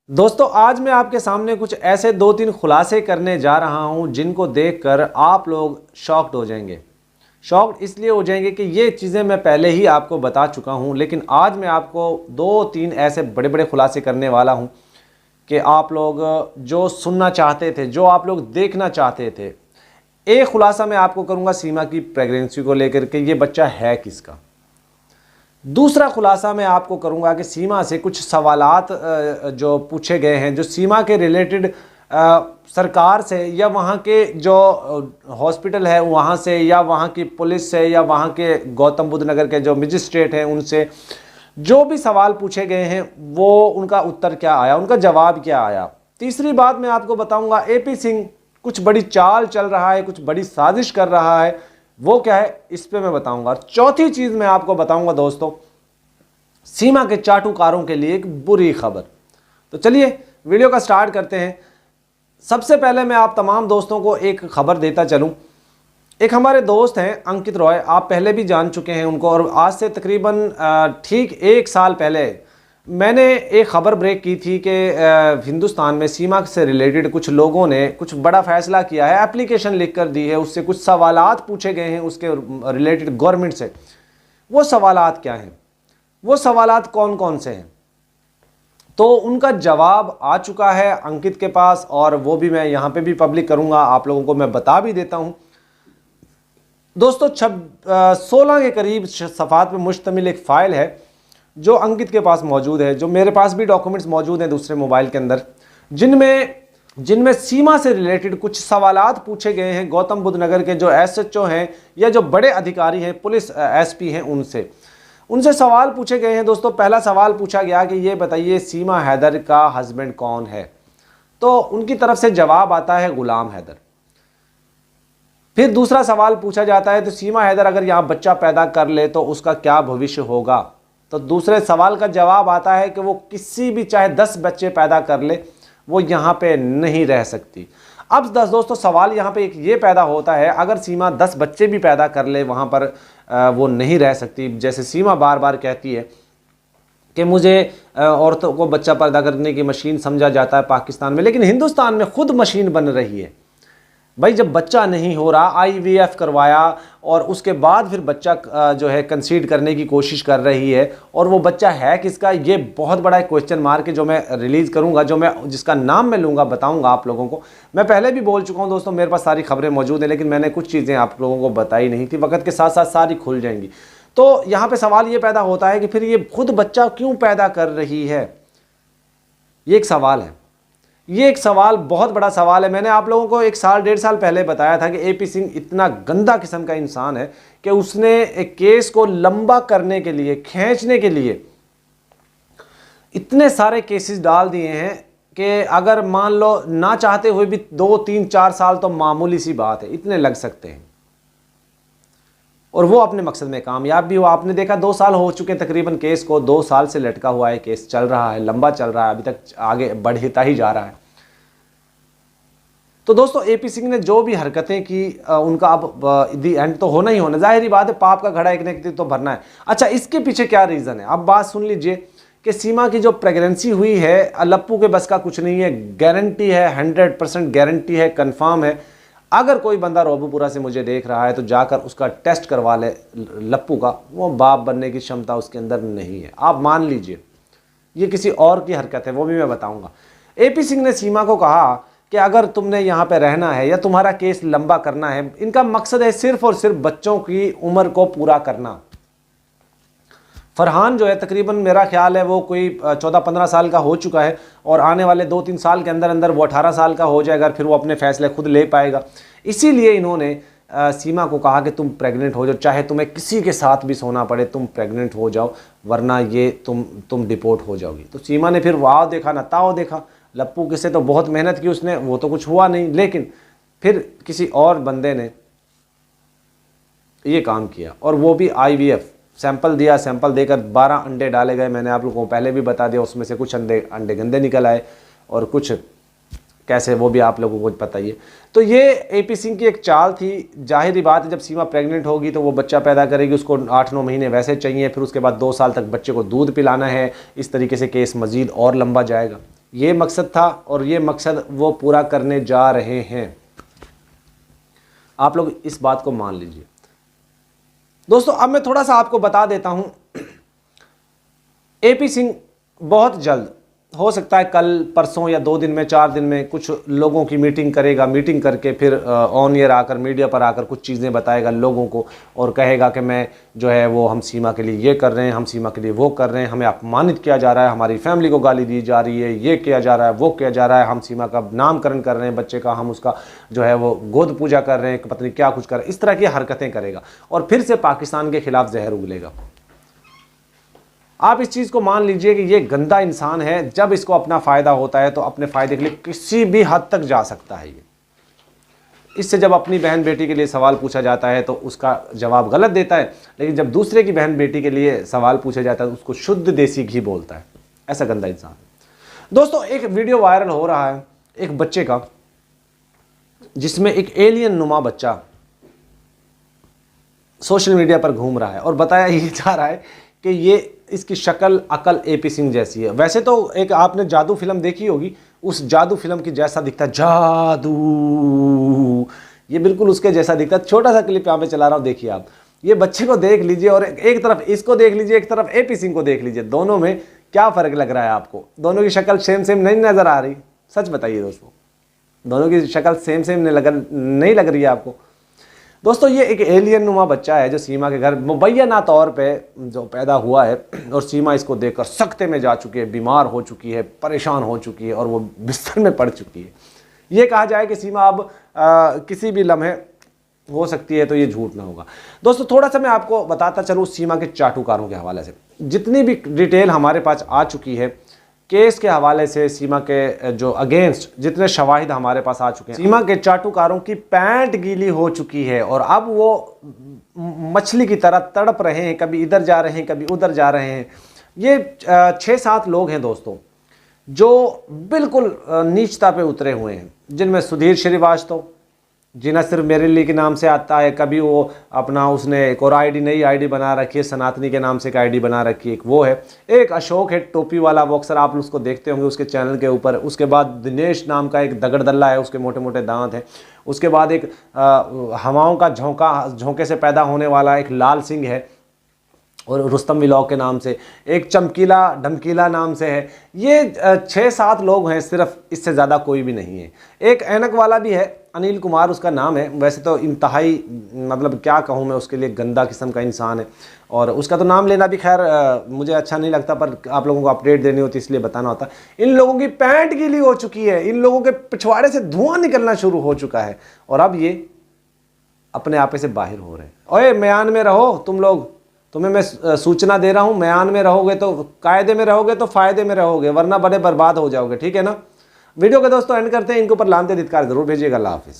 दोस्तों आज मैं आपके सामने कुछ ऐसे 2-3 खुलासे करने जा रहा हूं जिनको देखकर आप लोग शॉक्ड हो जाएंगे। शॉक्ड इसलिए हो जाएंगे कि ये चीज़ें मैं पहले ही आपको बता चुका हूं, लेकिन आज मैं आपको 2-3 ऐसे बड़े बड़े खुलासे करने वाला हूं कि आप लोग जो सुनना चाहते थे, जो आप लोग देखना चाहते थे। एक खुलासा मैं आपको करूंगा सीमा की प्रेगनेंसी को लेकर के, ये बच्चा है किसका। दूसरा खुलासा मैं आपको करूंगा कि सीमा से कुछ सवालात जो पूछे गए हैं, जो सीमा के रिलेटेड सरकार से या वहाँ के जो हॉस्पिटल है वहाँ से या वहाँ की पुलिस से या वहाँ के गौतम बुद्ध नगर के जो मजिस्ट्रेट हैं उनसे जो भी सवाल पूछे गए हैं वो उनका उत्तर क्या आया, उनका जवाब क्या आया। तीसरी बात मैं आपको बताऊंगा, एपी सिंह कुछ बड़ी चाल चल रहा है, कुछ बड़ी साजिश कर रहा है, वो क्या है इस पे मैं बताऊंगा। चौथी चीज मैं आपको बताऊंगा दोस्तों, सीमा के चाटुकारों के लिए एक बुरी खबर। तो चलिए वीडियो का स्टार्ट करते हैं। सबसे पहले मैं आप तमाम दोस्तों को एक खबर देता चलूं। एक हमारे दोस्त हैं अंकित रॉय, आप पहले भी जान चुके हैं उनको, और आज से तकरीबन ठीक 1 साल पहले मैंने एक खबर ब्रेक की थी कि हिंदुस्तान में सीमा से रिलेटेड कुछ लोगों ने कुछ बड़ा फैसला किया है, एप्लीकेशन लिख कर दी है, उससे कुछ सवालात पूछे गए हैं उसके रिलेटेड गवर्नमेंट से। वो सवालात क्या हैं, वो सवालात कौन कौन से हैं, तो उनका जवाब आ चुका है अंकित के पास, और वो भी मैं यहाँ पे भी पब्लिक करूँगा, आप लोगों को मैं बता भी देता हूँ। दोस्तों 16 के करीब सफ़ात पर मुश्तमिल एक फ़ाइल है जो अंकित के पास मौजूद है, जो मेरे पास भी डॉक्यूमेंट्स मौजूद हैं दूसरे मोबाइल के अंदर, जिनमें सीमा से रिलेटेड कुछ सवालात पूछे गए हैं गौतम बुद्ध नगर के जो एसएचओ हैं या जो बड़े अधिकारी हैं, पुलिस एसपी हैं, उनसे सवाल पूछे गए हैं। दोस्तों पहला सवाल पूछा गया कि ये बताइए सीमा हैदर का हस्बैंड कौन है, तो उनकी तरफ से जवाब आता है गुलाम हैदर। फिर दूसरा सवाल पूछा जाता है तो सीमा हैदर अगर यहाँ बच्चा पैदा कर ले तो उसका क्या भविष्य होगा, तो दूसरे सवाल का जवाब आता है कि वो किसी भी चाहे 10 बच्चे पैदा कर ले वो यहाँ पे नहीं रह सकती। अब दोस्तों सवाल यहाँ पे एक ये पैदा होता है, अगर सीमा 10 बच्चे भी पैदा कर ले वहाँ पर वो नहीं रह सकती। जैसे सीमा बार बार कहती है कि मुझे औरतों को बच्चा पैदा करने की मशीन समझा जाता है पाकिस्तान में, लेकिन हिंदुस्तान में खुद मशीन बन रही है। भाई जब बच्चा नहीं हो रहा, आईवीएफ करवाया और उसके बाद फिर बच्चा जो है कंसीड करने की कोशिश कर रही है, और वो बच्चा है किसका, ये बहुत बड़ा एक क्वेश्चन मार्क है जो मैं रिलीज़ करूंगा, जिसका नाम मैं लूँगा, बताऊंगा आप लोगों को। मैं पहले भी बोल चुका हूं दोस्तों, मेरे पास सारी खबरें मौजूद हैं, लेकिन मैंने कुछ चीज़ें आप लोगों को बताई नहीं थी, वक्त के साथ साथ सारी खुल जाएंगी। तो यहाँ पर सवाल ये पैदा होता है कि फिर ये खुद बच्चा क्यों पैदा कर रही है, ये एक सवाल है। ये एक सवाल बहुत बड़ा सवाल है। मैंने आप लोगों को 1 साल 1.5 साल पहले बताया था कि एपी सिंह इतना गंदा किस्म का इंसान है कि उसने एक केस को लंबा करने के लिए, खींचने के लिए इतने सारे केसेस डाल दिए हैं कि अगर मान लो ना चाहते हुए भी 2, 3, 4 साल तो मामूली सी बात है, इतने लग सकते हैं, और वो अपने मकसद में कामयाब भी हुआ। आपने देखा 2 साल हो चुके तकरीबन केस को, 2 साल से लटका हुआ है केस, चल रहा है, लंबा चल रहा है, अभी तक आगे बढ़ता ही जा रहा है। तो दोस्तों एपी सिंह ने जो भी हरकतें की उनका अब दी एंड तो होना ही होना, जाहिर बात है, पाप का घड़ा एक न एक दिन तो भरना है। अच्छा इसके पीछे क्या रीज़न है, अब बात सुन लीजिए कि सीमा की जो प्रेगनेंसी हुई है लप्पू के बस का कुछ नहीं है, गारंटी है, 100% गारंटी है, कन्फर्म है। अगर कोई बंदा रोबूपुरा से मुझे देख रहा है तो जाकर उसका टेस्ट करवा ले लप्पू का, वो बाप बनने की क्षमता उसके अंदर नहीं है, आप मान लीजिए। ये किसी और की हरकत है, वो भी मैं बताऊंगा। एपी सिंह ने सीमा को कहा कि अगर तुमने यहाँ पे रहना है या तुम्हारा केस लंबा करना है, इनका मकसद है सिर्फ और सिर्फ बच्चों की उम्र को पूरा करना। फरहान जो है तकरीबन मेरा ख्याल है वो कोई 14-15 साल का हो चुका है, और आने वाले 2-3 साल के अंदर अंदर वो 18 साल का हो जाएगा, फिर वो अपने फैसले खुद ले पाएगा। इसीलिए इन्होंने सीमा को कहा कि तुम प्रेग्नेंट हो जाओ, चाहे तुम्हें किसी के साथ भी सोना पड़े, तुम प्रेग्नेंट हो जाओ, वरना ये तुम डिपोर्ट हो जाओगी। तो सीमा ने फिर वाह देखा ना ताओ देखा, लप्पू किसे तो बहुत मेहनत की उसने, वो तो कुछ हुआ नहीं, लेकिन फिर किसी और बंदे ने ये काम किया, और वो भी आईवीएफ सैंपल दिया, सैंपल देकर 12 अंडे डाले गए। मैंने आप लोगों को पहले भी बता दिया, उसमें से कुछ अंडे गंदे निकल आए और कुछ कैसे वो भी आप लोगों को पता ही है। तो ये एपी सिंह की एक चाल थी। जाहिर बात है जब सीमा प्रेग्नेंट होगी तो वो बच्चा पैदा करेगी, उसको 8-9 महीने वैसे चाहिए, फिर उसके बाद 2 साल तक बच्चे को दूध पिलाना है, इस तरीके से केस मज़ीद और लंबा जाएगा। ये मकसद था और ये मकसद वो पूरा करने जा रहे हैं। आप लोग इस बात को मान लीजिए। दोस्तों अब मैं थोड़ा सा आपको बता देता हूं, एपी सिंह बहुत जल्द, हो सकता है कल परसों या 2 दिन में 4 दिन में, कुछ लोगों की मीटिंग करेगा। मीटिंग करके फिर ऑन ईयर आकर, मीडिया पर आकर कुछ चीज़ें बताएगा लोगों को और कहेगा कि मैं जो है वो हम सीमा के लिए ये कर रहे हैं, हम सीमा के लिए वो कर रहे हैं, हमें अपमानित किया जा रहा है, हमारी फैमिली को गाली दी जा रही है, ये किया जा रहा है, वो किया जा रहा है, हम सीमा का नामकरण कर रहे हैं बच्चे का, हम उसका जो है वो गोद पूजा कर रहे हैं, पता नहीं क्या कुछ कर रहे हैं। इस तरह की हरकतें करेगा और फिर से पाकिस्तान के खिलाफ जहर उगलेगा। आप इस चीज़ को मान लीजिए कि ये गंदा इंसान है। जब इसको अपना फ़ायदा होता है तो अपने फ़ायदे के लिए किसी भी हद तक जा सकता है। ये इससे जब अपनी बहन बेटी के लिए सवाल पूछा जाता है तो उसका जवाब गलत देता है, लेकिन जब दूसरे की बहन बेटी के लिए सवाल पूछा जाता है तो उसको शुद्ध देसी घी बोलता है। ऐसा गंदा इंसान है। दोस्तों एक वीडियो वायरल हो रहा है एक बच्चे का, जिसमें एक एलियन नुमा बच्चा सोशल मीडिया पर घूम रहा है और बताया ये जा रहा है कि ये इसकी शक्ल अकल एपी सिंह जैसी है। वैसे तो एक आपने जादू फिल्म देखी होगी, उस जादू फिल्म की जैसा दिखता है, जादू, ये बिल्कुल उसके जैसा दिखता है। छोटा सा क्लिप यहाँ पे चला रहा हूँ, देखिए आप। ये बच्चे को देख लीजिए और एक तरफ इसको देख लीजिए, एक तरफ एपी सिंह को देख लीजिए। दोनों में क्या फ़र्क लग रहा है आपको? दोनों की शक्ल सेम सेम नहीं नज़र आ रही? सच बताइए दोस्तों, दोनों की शक्ल सेम सेम नहीं लग रही है आपको? दोस्तों ये एक एलियन नुमा बच्चा है जो सीमा के घर मुबैना तौर पे जो पैदा हुआ है और सीमा इसको देखकर सख्ते में जा चुकी है, बीमार हो चुकी है, परेशान हो चुकी है और वो बिस्तर में पड़ चुकी है। ये कहा जाए कि सीमा अब किसी भी लम्हे हो सकती है, तो ये झूठ ना होगा। दोस्तों थोड़ा सा मैं आपको बताता चलूँ सीमा के चाटुकारों के हवाले से। जितनी भी डिटेल हमारे पास आ चुकी है केस के हवाले से, सीमा के जो अगेंस्ट जितने शवाहिद हमारे पास आ चुके हैं, सीमा के चाटुकारों की पैंट गीली हो चुकी है और अब वो मछली की तरह तड़प रहे हैं, कभी इधर जा रहे हैं, कभी उधर जा रहे हैं। ये 6-7 लोग हैं दोस्तों जो बिल्कुल नीचता पे उतरे हुए हैं, जिनमें सुधीर श्रीवास्तव, जिन्हें सिर्फ मेरे लिए के नाम से आता है। कभी वो अपना उसने एक और आईडी, नई आईडी बना रखी है, सनातनी के नाम से एक आईडी बना रखी है, एक वो है। एक अशोक है टोपी वाला बॉक्सर, आप उसको देखते होंगे उसके चैनल के ऊपर। उसके बाद दिनेश नाम का एक दगड़दल्ला है, उसके मोटे मोटे दांत हैं। उसके बाद एक हवाओं का झोंके से पैदा होने वाला एक लाल सिंह है और रुस्तम व्लॉग के नाम से। एक चमकीला ढमकीला नाम से है। ये 6-7 लोग हैं सिर्फ, इससे ज़्यादा कोई भी नहीं है। एक ऐनक वाला भी है, अनिल कुमार उसका नाम है। वैसे तो इंतहाई मतलब क्या कहूँ मैं, उसके लिए गंदा किस्म का इंसान है और उसका तो नाम लेना भी खैर मुझे अच्छा नहीं लगता, पर आप लोगों को अपडेट देनी होती इसलिए बताना होता। इन लोगों की पैंट गीली हो चुकी है, इन लोगों के पिछवाड़े से धुआं निकलना शुरू हो चुका है और अब ये अपने आपे से बाहर हो रहे हैं। ओए म्यान में रहो तुम लोग, तुम्हें मैं सूचना दे रहा हूं, म्यान में रहोगे तो कायदे में रहोगे तो फायदे में रहोगे, वरना बड़े बर्बाद हो जाओगे, ठीक है ना। वीडियो के दोस्तों एंड करते हैं। इनके ऊपर लानते धिक्कार जरूर भेजिएगा। अल्लाह हाफिज़।